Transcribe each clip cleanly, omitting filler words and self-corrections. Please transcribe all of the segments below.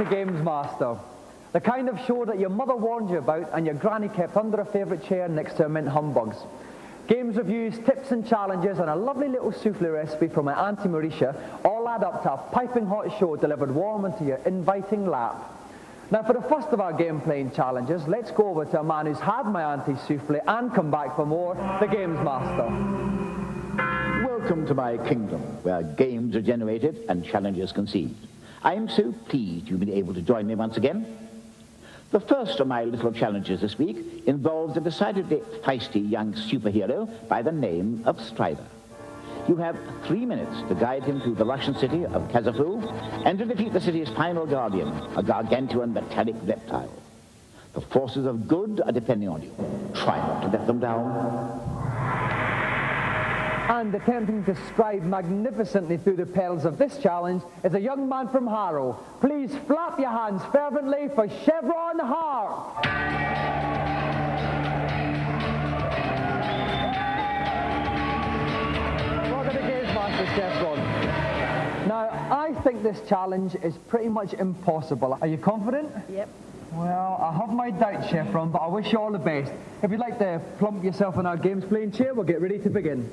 GamesMaster. The kind of show that your mother warned you about and your granny kept under a favourite chair next to her mint humbugs. Games reviews, tips and challenges, and a lovely little souffle recipe from my Auntie Mauritia all add up to a piping hot show delivered warm into your inviting lap. Now, for the first of our game playing challenges, let's go over to a man who's had my Auntie's souffle and come back for more, the GamesMaster. Welcome to my kingdom, where games are generated and challenges conceived. I am so pleased you've been able to join me once again. The first of my little challenges this week involves a decidedly feisty young superhero by the name of Strider. You have 3 minutes to guide him through the Russian city of Kazafu and to defeat the city's final guardian, a gargantuan metallic reptile. The forces of good are depending on you. Try not to let them down. And attempting to stride magnificently through the perils of this challenge is a young man from Harrow. Please flap your hands fervently for Chevron Hart. Welcome to GamesMaster Chevron. Now, I think this challenge is pretty much impossible. Are you confident? Yep. Well, I have my doubts, Chevron, but I wish you all the best. If you'd like to plump yourself in our games playing chair, we'll get ready to begin.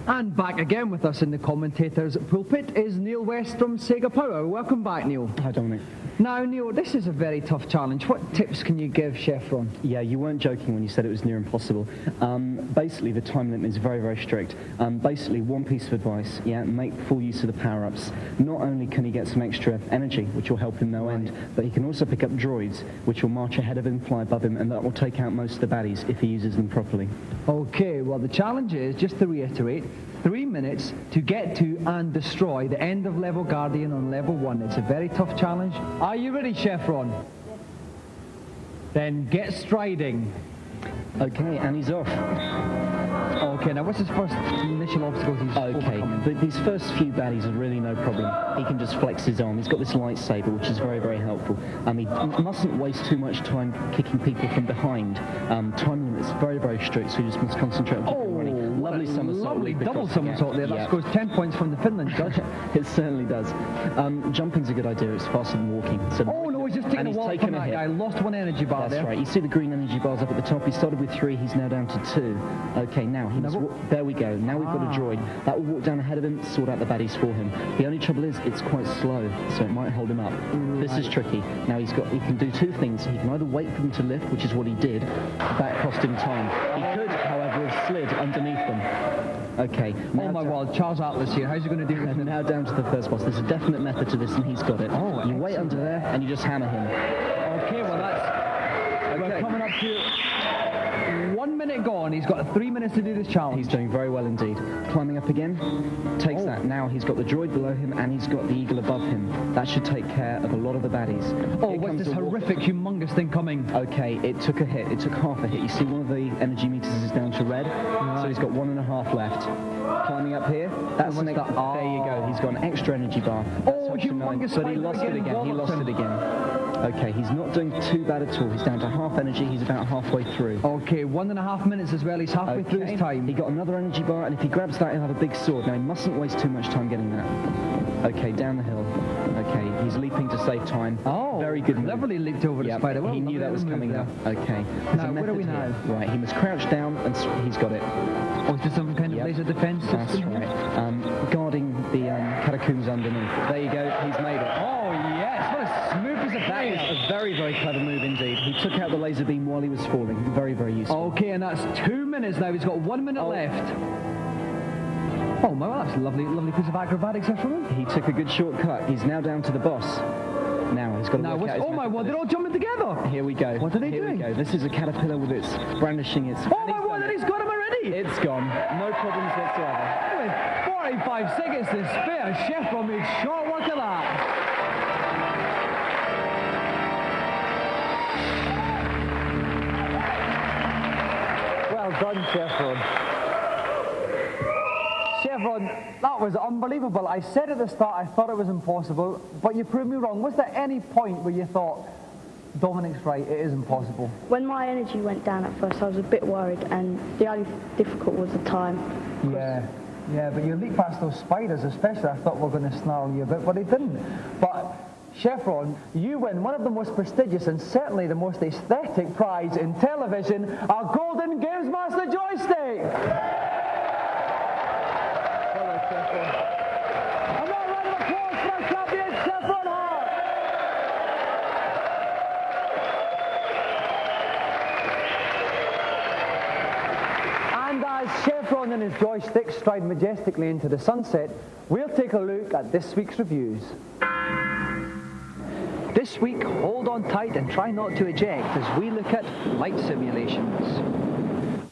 And back again with us in the commentator's pulpit is Neil West from Sega Power. Welcome back, Neil. Hi, Dominic. Now, Neil, this is a very tough challenge. What tips can you give Chevron? Yeah, you weren't joking when you said it was near impossible. Basically, the time limit is very, very strict. Basically, one piece of advice, make full use of the power-ups. Not only can he get some extra energy, which will help him no end, but he can also pick up droids, which will march ahead of him, fly above him, and that will take out most of the baddies if he uses them properly. Okay, well, the challenge is, just to reiterate, 3 minutes to get to and destroy the end of level Guardian on level 1. It's a very tough challenge. Are you ready, Chevron? Then get striding. Okay, and he's off. Okay, now what's his first initial obstacles he's overcoming? These first few baddies are really no problem. He can just flex his arm. He's got this lightsaber, which is very, very helpful. He mustn't waste too much time kicking people from behind. Time limit's very, very strict, so you just must concentrate on keeping running. Lovely somersault. Lovely double somersault there. That scores 10 points from the Finland judge. It certainly does. Jumping's a good idea. It's faster than walking. So he's just taking a walk from that guy. Lost one energy bar there. That's right. You see the green energy bars up at the top. He started with 3. He's now down to 2. Okay, now there we go. Now we've got a droid. That will walk down ahead of him, sort out the baddies for him. The only trouble is it's quite slow, so it might hold him up. This is tricky. Now he can do 2 things. He can either wait for them to lift, which is what he did. That cost him time. He could, however, have slid underneath them. Okay. Oh my word, Charles Atlas here. How's he going to do this? Now down to the first boss. There's a definite method to this, and he's got it. You wait under there, and you just hammer him. Okay, well we're coming up to 1 minute gone. He's got 3 minutes to do this challenge. He's doing very well indeed. Climbing up again, takes that. Now he's got the droid below him, and he's got the eagle above him. That should take care of a lot of the baddies. What's this horrific, humongous thing coming? Okay, it took a hit. It took half a hit. You see one of the energy meters is down to red, so he's got 1.5 left. Climbing up here, that's there you go. He's got an extra energy bar. Humongous! But he lost it again. He lost it again. Okay, he's not doing too bad at all. He's down to half energy. He's about halfway through. Okay, 1.5 minutes as well. He's halfway through his time. He got another energy bar, and if he grabs that, he'll have a big sword. Now, he mustn't waste too much time getting that. Okay, down the hill. Okay, he's leaping to save time. Very good move. Cleverly leaped over the spider. He knew that was coming up. Okay. Now, where are we now? Right, he must crouch down, and he's got it. Is there some kind of laser defense system? That's right. Guarding the catacombs underneath. There you go. He's made it. Oh, yes. What a smooth as a That is a very, very clever move indeed. He took out the laser beam while he was falling. Very, very useful. Okay, and that's 2 minutes now. He's got 1 minute left. Oh, my, that's a lovely piece of acrobatics there from him. He took a good shortcut. He's now down to the boss. Now he's got to work out his my word, they're all jumping together. Here we go. What are they doing? Here we go. This is a caterpillar with its brandishing its... Oh my word, he's got him already. It's gone. No problems whatsoever. With 45 seconds to spare, Chevron made short work of that. Well done, Chevron. Chevron, that was unbelievable. I said at the start I thought it was impossible, but you proved me wrong. Was there any point where you thought, Dominic's right, it is impossible? When my energy went down at first, I was a bit worried, and the only difficult was the time. Yeah. Yeah, but you leap past those spiders especially. I thought we were going to snarl you a bit, but they didn't. But Chevron, you win one of the most prestigious and certainly the most aesthetic prize in television, our golden GamesMaster joystick! Hello, Chevron. And a round of applause for our champion, Chevron Hart! And as Chevron and his joystick stride majestically into the sunset, we'll take a look at this week's reviews. This week, hold on tight and try not to eject as we look at flight simulations.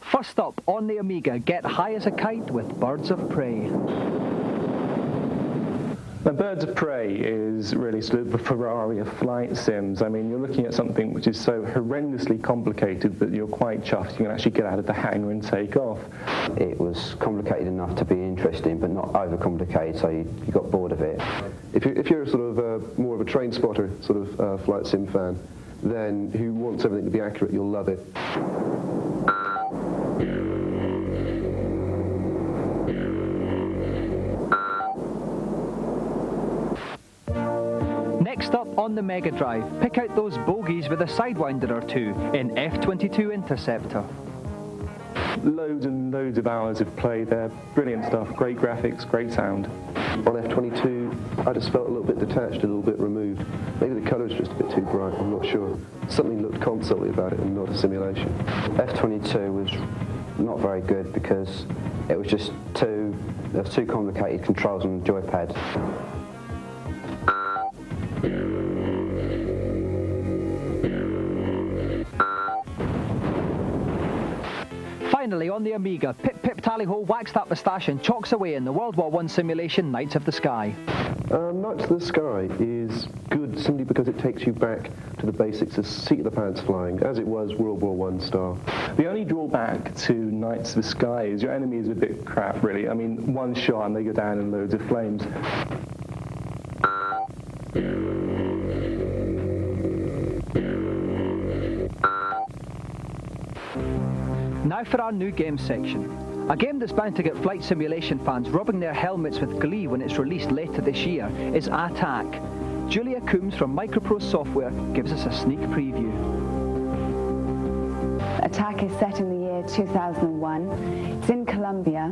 First up, on the Amiga, get high as a kite with Birds of Prey. Now, Birds of Prey is really sort of the Ferrari of flight sims. I mean, you're looking at something which is so horrendously complicated that you're quite chuffed you can actually get out of the hangar and take off. It was complicated enough to be interesting, but not overcomplicated, so you got bored of it. If you're sort of more of a train spotter sort of flight sim fan, then who wants everything to be accurate, you'll love it. Next up on the Mega Drive, pick out those bogies with a Sidewinder or two in F-22 Interceptor. Loads and loads of hours of play there. Brilliant stuff. Great graphics, great sound. On F-22, I just felt a little bit detached, a little bit removed. Maybe the colour's just a bit too bright, I'm not sure. Something looked console-y about it and not a simulation. F-22 was not very good because it was just there was too complicated controls on the joypad. Finally, on the Amiga, Pip Pip Tally-Ho whacks that moustache and chalks away in the World War I simulation Knights of the Sky. Knights of the Sky is good simply because it takes you back to the basics of seat-of-the-pants flying, as it was World War I style. The only drawback to Knights of the Sky is your enemy is a bit crap, really. I mean, one shot and they go down in loads of flames. Now for our new game section. A game that's bound to get flight simulation fans rubbing their helmets with glee when it's released later this year is Attack. Julia Coombs from Microprose Software gives us a sneak preview. Attack is set in the year 2001. It's in Colombia.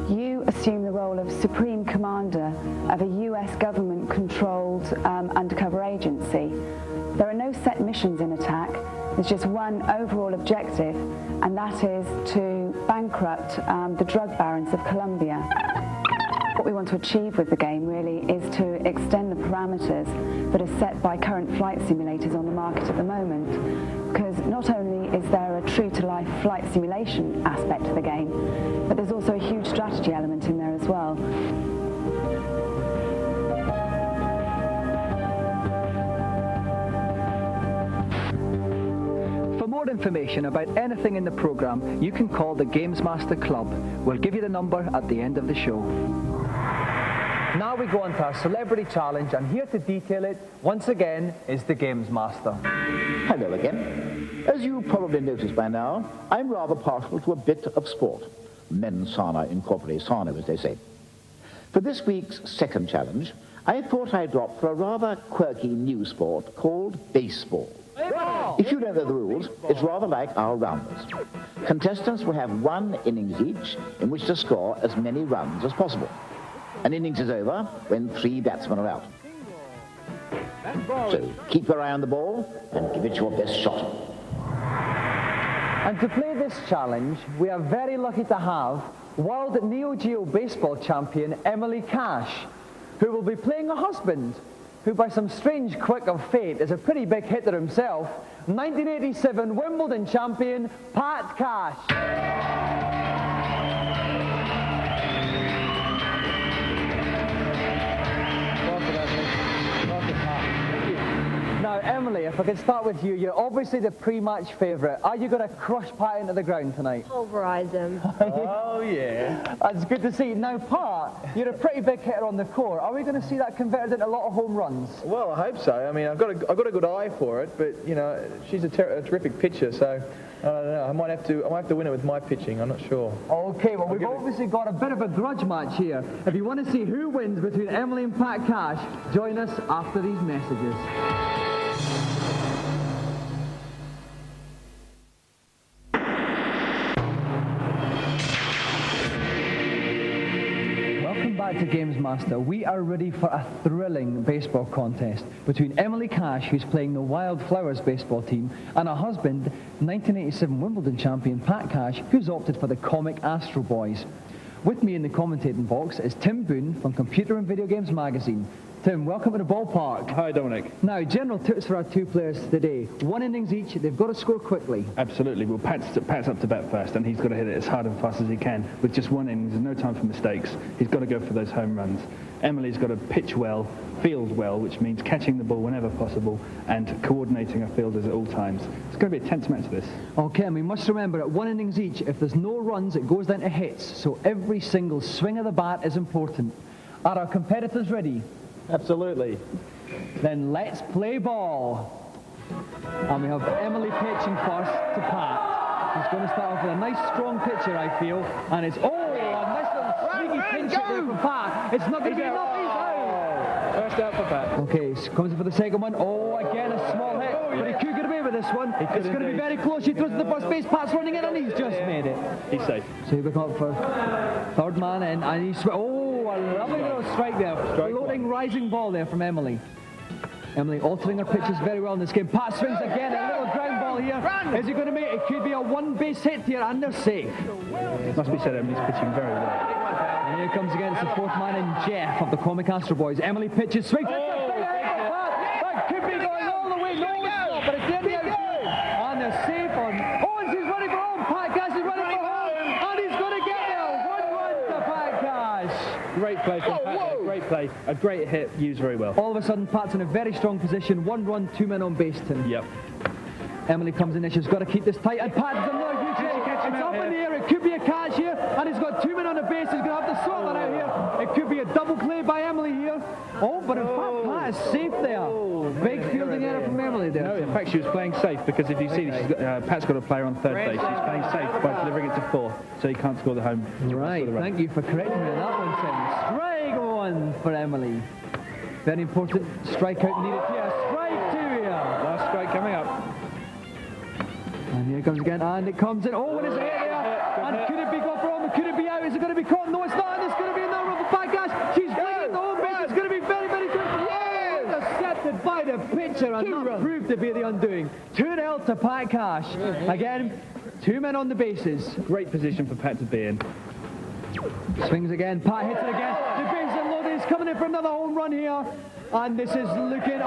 You assume the role of Supreme Commander of a US government-controlled undercover agency. There are no set missions in Attack. There's just one overall objective, and that is to bankrupt the drug barons of Colombia. What we want to achieve with the game really is to extend the parameters that are set by current flight simulators on the market at the moment, because not only is there a true-to-life flight simulation aspect to the game, but there's also a huge strategy element in there as well. For more information about anything in the program, you can call the GamesMaster Club. We'll give you the number at the end of the show. Now we go on to our celebrity challenge, and here to detail it, once again, is the GamesMaster. Hello again. As you probably noticed by now, I'm rather partial to a bit of sport. Mens sana in corpore sano, as they say. For this week's second challenge, I thought I'd opt for a rather quirky new sport called baseball. If you don't know the rules, it's rather like our rounders. Contestants will have one innings each in which to score as many runs as possible. An innings is over when 3 batsmen are out. So keep your eye on the ball and give it your best shot. And to play this challenge, we are very lucky to have World Neo Geo Baseball Champion Emily Cash, who will be playing a husband who by some strange quirk of fate is a pretty big hitter himself, 1987 Wimbledon champion, Pat Cash. Now, Emily, if I could start with you, you're obviously the pre-match favourite. Are you going to crush Pat into the ground tonight? Pulverise him. Oh, yeah. That's good to see. Now, Pat, you're a pretty big hitter on the court. Are we going to see that converted into a lot of home runs? Well, I hope so. I mean, I've got a good eye for it, but, you know, she's a terrific pitcher, so I don't know. I might have to win it with my pitching. I'm not sure. Okay, well, we've obviously got a bit of a grudge match here. If you want to see who wins between Emily and Pat Cash, join us after these messages. Welcome back to GamesMaster. We are ready for a thrilling baseball contest between Emily Cash, who's playing the Wildflowers baseball team, and her husband, 1987 Wimbledon champion Pat Cash, who's opted for the comic Astro Boys. With me in the commentating box is Tim Boone from Computer and Video Games Magazine. Tim, welcome to the ballpark. Hi, Dominic. Now, general tips for our two players today. 1 innings each, they've got to score quickly. Absolutely. Well, Pat's up to bat first, and he's got to hit it as hard and fast as he can. With just 1 inning, there's no time for mistakes. He's got to go for those home runs. Emily's got to pitch well, field well, which means catching the ball whenever possible and coordinating her fielders at all times. It's going to be a tense match, this. Okay, and we must remember at 1 innings each, if there's no runs, it goes down to hits. So every single swing of the bat is important. Are our competitors ready? Absolutely. Then let's play ball. And we have Emily pitching first to Pat. He's going to start off with a nice strong pitcher, I feel. And it's, a nice little sneaky pinch hit there from Pat. It's not going to be enough, he's out. First out for Pat. Okay, so comes in for the second one. Oh, again, a small hit. But he could get away with this one. It's going to be very close. She throws to the first base. Pat's running in, and he's just made it. He's safe. So we come up for third man in, and he's... a lovely little strike there. Floating, rising ball there from Emily. Emily altering her pitches very well in this game. Pat swings again, a little ground ball here. Is he going to make it? It could be a one-base hit here, and they're safe. It must be said, Emily's pitching very well. And here comes again, it's the fourth man in, Jeff of the Comic Astro Boys. Emily pitches, swings. That could be going all the way, no stop, but it's in the outfield. And they're safe on. And she's running for home. Pat Cash is running for home, and he's going to get there. 1-1 to Pat Cash. Great play from Pat there. Great play. A great hit, used very well. All of a sudden, Pat's in a very strong position. 1 run, 2 men on base, Tim. Yep. Emily comes in there. She's got to keep this tight. And Pat's another huge hit. It's up in the air. It could be a catch here. And he's got 2 men on the base. He's going to have to sort that out here. It could be a double play by Emily here. But in fact, Pat is safe there. Big fielding error from Emily there. No, in fact, she was playing safe because if you see, Pat's got a player on third base. She's playing safe by delivering it to fourth, so he can't score the home. Right. Thank you for correcting me on that one, Tim. Strike 1 for Emily. Very important strikeout needed here. Strike 2 here. Last strike coming up. And here it comes again, and it comes in. And it's a hit there. And could it be got for home? Could it be out? Is it going to be caught? No, it's not. And it's going to be another run for Pat Cash. She's bringing the home base. It's going to be very, very good. Intercepted by the pitcher, and that proved to be the undoing. 2-0 to Pat Cash. Again, 2 men on the bases. Great position for Pat to be in. Swings again. Pat hits it again. The base is loaded. He's coming in for another home run here. And this is looking...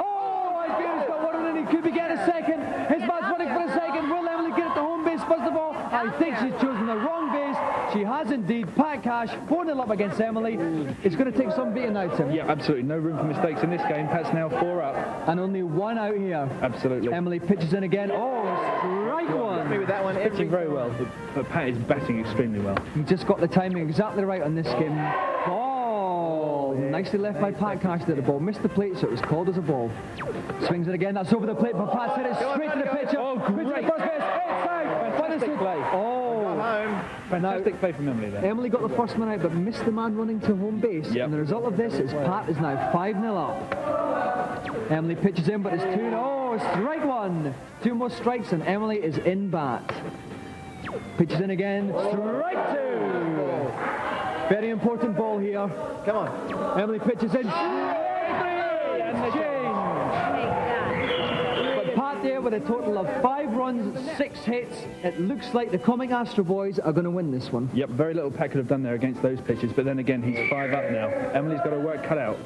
I feel he's got 1 run in. He could be getting a second. His man's running for a second. Will Emily get it to home base first of all? I think she's chosen the wrong base. She has indeed. Pat Cash 4-0 up against Emily. It's going to take some beating out, Tim. Yeah, absolutely. No room for mistakes in this game. Pat's now 4 up. And only 1 out here. Absolutely. Emily pitches in again. Strike 1. Maybe that one. Pitching very well, but Pat is batting extremely well. He just got the timing exactly right on this game. Nicely left by Pat Cash there. The ball missed the plate, so it was called as a ball. Swings it again. That's over the plate, but Pat hit it straight to the pitcher. Great. First base. It's out. Fantastic play. Fantastic play from Emily there. Emily got the first man out, but missed the man running to home base. Yep. And the result of this is Pat is now 5-0 up. Emily pitches in, but it's 2-0. Strike 1. 2 more strikes, and Emily is in bat. Pitches in again. Strike 2. Very important ball here. Come on. Emily pitches in. And the change. But Pat there with a total of 5 runs, 6 hits. It looks like the Comic Astro Boys are going to win this one. Yep, very little Pat could have done there against those pitches, but then again, he's 5 up now. Emily's got her work cut out.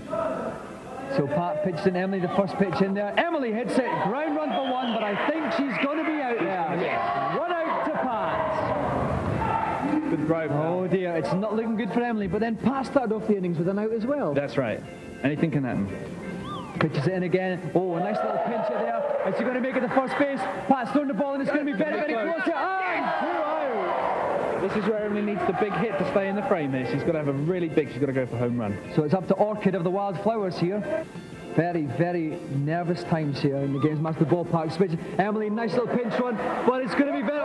So Pat pitches in Emily, the first pitch in there. Emily hits it. Ground run for 1, but I think she's going to be out there. 1 out to Pat. Good drive. Oh dear, it's not looking good for Emily, but then Pat started off the innings with an out as well. That's right. Anything can happen. Pitches it in again. A nice little pincher there. Is she going to make it to first base? Pat's throwing the ball, and it's going to be very, very close here. And 2 out. This is where Emily needs the big hit to stay in the frame here. She's got to have a really big, she's got to go for home run. So it's up to Orchid of the Wildflowers here. Very, very nervous times here in the GamesMaster ballpark. Emily, nice little pinch run, but it's going to be very...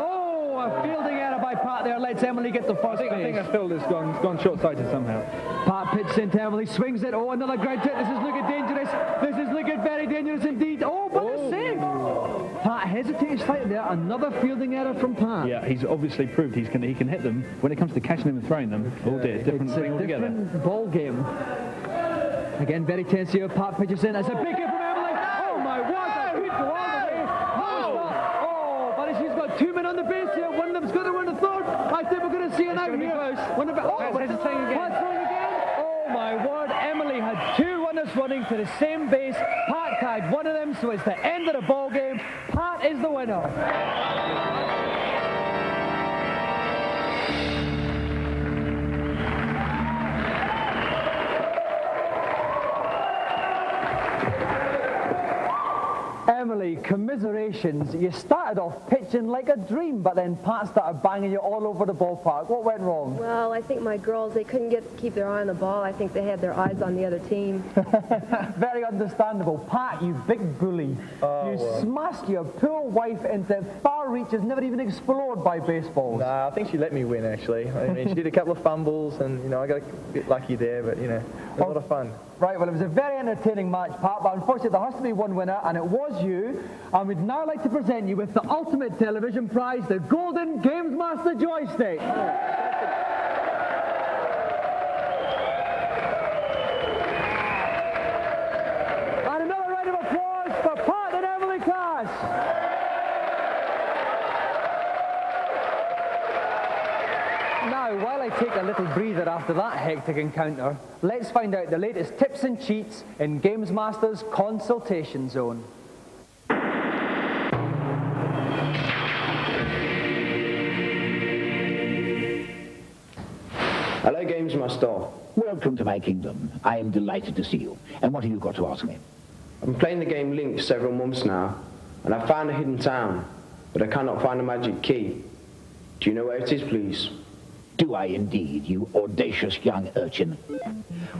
Pat there lets Emily get the first I think base. our fielder's gone short-sighted somehow. Pat pitches into Emily, swings it. Oh, another ground hit. This is looking dangerous. This is looking very dangerous indeed. Oh, but a save. Pat hesitated slightly there. Another fielding error from Pat. Yeah, he's obviously proved he can hit them. When it comes to catching them and throwing them, oh dear, different thing altogether. Different ball game. Again, very tense here. Pat pitches in. It's a big hit from Emily. Oh my word! That could go all the way. Oh, but she's got 2 men on the base here. One of them's going to run the third. I think we're going to see it out here. One of oh, but it's throwing again. Oh my word! Emily had 2 runners running to the same base. Pat tied one of them, so it's the end of the ball game. Pat is the winner. Emily, commiserations. You started off pitching like a dream, but then Pat started banging you all over the ballpark. What went wrong? Well, I think my girls, they couldn't keep their eye on the ball. I think they had their eyes on the other team. Very understandable. Pat, you big bully. Smashed your poor wife into far reaches never even explored by baseballs. Nah, I think she let me win, actually. I mean, she did a couple of fumbles, and, you know, I got a bit lucky there, but, you know, it was a lot of fun. Right, well, it was a very entertaining match, Pat, but unfortunately there has to be one winner, and it was you. And we'd now like to present you with the ultimate television prize, the Golden GamesMaster Joystick. And another round of applause for Pat and Emily Cash. Now, while I take a little breather after that hectic encounter, let's find out the latest tips and cheats in GamesMaster's consultation zone. Hello, GamesMaster. Welcome to my kingdom. I am delighted to see you. And what have you got to ask me? I've been playing the game Link for several months now, and I've found a hidden town, but I cannot find a magic key. Do you know where it is, please? Do I indeed, you audacious young urchin?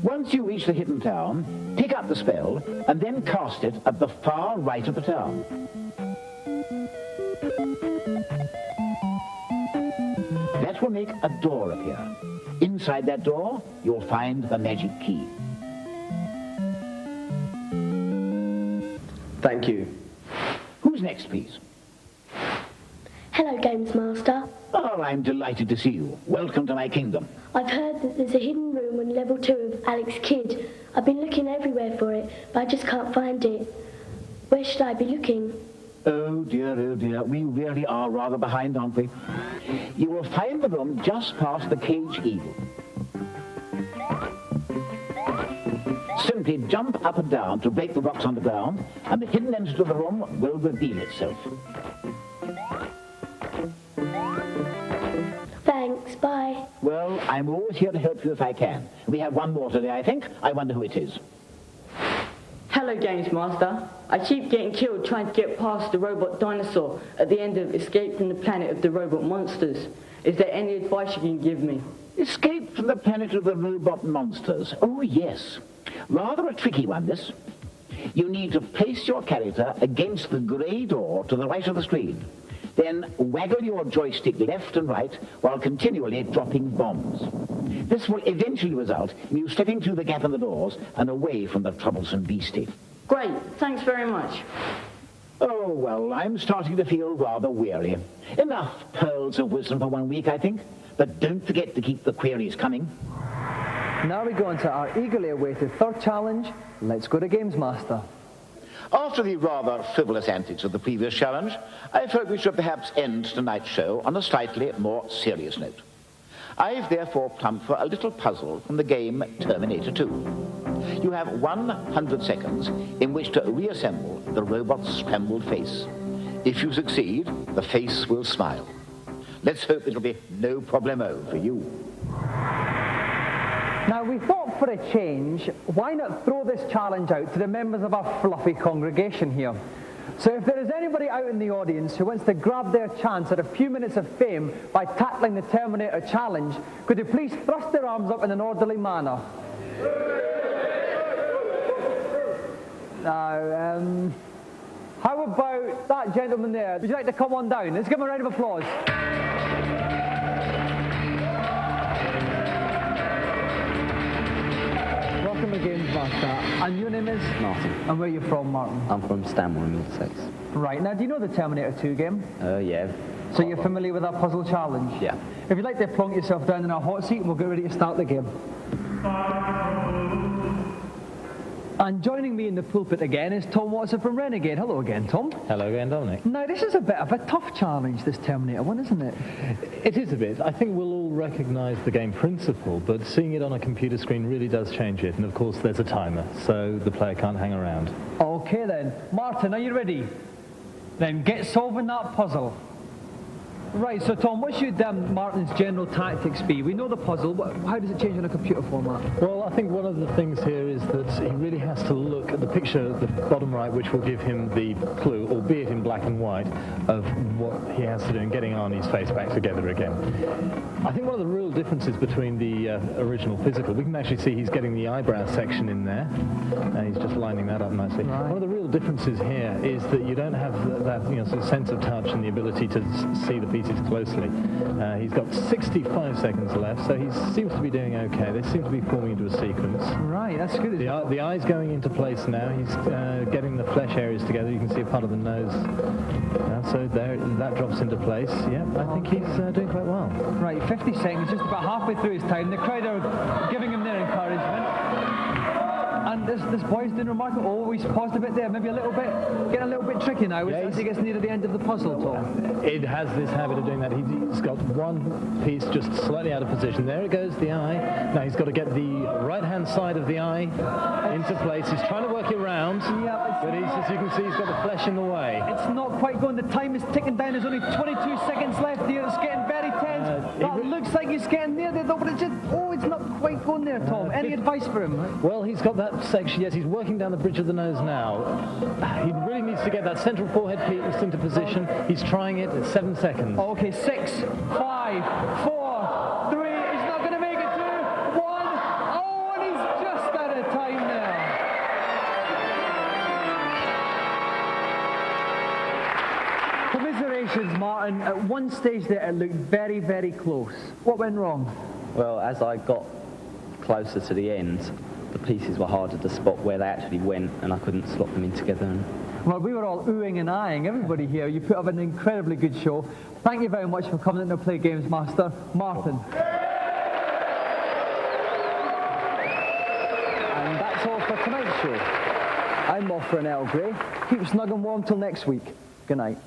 Once you reach the hidden town, pick up the spell, and then cast it at the far right of the town. That will make a door appear. Inside that door, you'll find the magic key. Thank you. Who's next, please? Hello, GamesMaster. Oh, I'm delighted to see you. Welcome to my kingdom. I've heard that there's a hidden room on level 2 of Alex Kidd. I've been looking everywhere for it, but I just can't find it. Where should I be looking? Oh dear, we really are rather behind, aren't we? You will find the room just past the cage eagle. Simply jump up and down to break the rocks on the ground, and the hidden entrance of the room will reveal itself. Thanks, bye. Well, I'm always here to help you if I can. We have one more today, I think. I wonder who it is. Hello, GamesMaster. I keep getting killed trying to get past the robot dinosaur at the end of Escape from the Planet of the Robot Monsters. Is there any advice you can give me? Escape from the Planet of the Robot Monsters. Oh, yes. Rather a tricky one, this. You need to place your character against the grey door to the right of the screen. Then waggle your joystick left and right while continually dropping bombs. This will eventually result in you slipping through the gap in the doors and away from the troublesome beastie. Great, thanks very much. Oh, well, I'm starting to feel rather weary. Enough pearls of wisdom for 1 week, I think. But don't forget to keep the queries coming. Now we go into our eagerly awaited third challenge. Let's go to GamesMaster. After the rather frivolous antics of the previous challenge, I thought we should perhaps end tonight's show on a slightly more serious note. I've therefore plumped for a little puzzle from the game Terminator 2. You have 100 seconds in which to reassemble the robot's scrambled face. If you succeed, the face will smile. Let's hope it'll be no problemo for you. Now, we thought for a change, why not throw this challenge out to the members of our fluffy congregation here? So if there is anybody out in the audience who wants to grab their chance at a few minutes of fame by tackling the Terminator challenge, could you please thrust their arms up in an orderly manner? Now, how about that gentleman there? Would you like to come on down? Let's give him a round of applause. like that. And your name is? Martin. And where are you from, Martin? I'm from Stanmore in Essex. Right, now do you know the Terminator 2 game? Yeah. So you're familiar with that puzzle challenge? Yeah. If you'd like to plonk yourself down in a hot seat, we'll get ready to start the game. And joining me in the pulpit again is Tom Watson from Renegade. Hello again, Tom. Hello again, Dominic. Now, this is a bit of a tough challenge, this Terminator one, isn't it? It is a bit. I think we'll all recognise the game principle, but seeing it on a computer screen really does change it. And of course, there's a timer, so the player can't hang around. Okay then. Martin, are you ready? Then get solving that puzzle. Right, so Tom, what should Martin's general tactics be? We know the puzzle, but how does it change in a computer format? Well, I think one of the things here is that he really has to look at the picture at the bottom right, which will give him the clue, albeit in black and white, of what he has to do in getting Arnie's face back together again. I think one of the real differences between the original physical, we can actually see he's getting the eyebrow section in there, and he's just lining that up nicely. Right. One of the real differences here is that you don't have that sort of sense of touch and the ability to see the pieces closely. He's got 65 seconds left, so he seems to be doing okay. They seem to be forming into a sequence. Right, that's good. The eye's going into place now. He's getting the flesh areas together. You can see a part of the nose. So there, that drops into place. Yeah, I think he's doing quite well. Right, 50 seconds, just about halfway through his time. The crowd are giving him their encouragement. And this boy's doing remarkable. Oh, he's paused a bit there, maybe a little bit, getting a little bit tricky now as he gets near the end of the puzzle, Tom. It has this habit of doing that. He's got one piece just slightly out of position. There it goes, the eye. Now he's got to get the right-hand side of the eye into place. He's trying to work it round, but as you can see, he's got the flesh in the way. It's not quite going. The time is ticking down. There's only 22 seconds left here. It's getting very tense. That looks like he's getting near there, though, but it's just, it's not quite going there, Tom. Any advice for him? Well, he's got that section. Yes, he's working down the bridge of the nose now. He really needs to get that central forehead piece into position. He's trying it at 7 seconds. Okay, 6, 5, 4, 3. He's not going to make it. 2, 1. Oh, and he's just out of time there. Commiserations, Martin. At one stage there, it looked very, very close. What went wrong? Well, as I got closer to the end, the pieces were harder to spot where they actually went, and I couldn't slot them in together. Well, we were all oohing and eyeing, everybody here. You put up an incredibly good show. Thank you very much for coming in to play GamesMaster. Martin. And that's all for tonight's show. I'm off for an Earl Grey. Keep snug and warm till next week. Good night.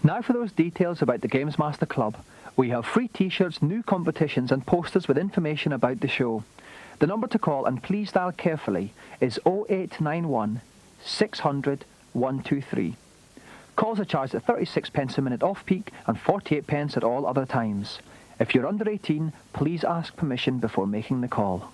Now for those details about the GamesMaster Club. We have free t-shirts, new competitions and posters with information about the show. The number to call, and please dial carefully, is 0891 600 123. Calls are charged at 36 pence a minute off-peak and 48 pence at all other times. If you're under 18, please ask permission before making the call.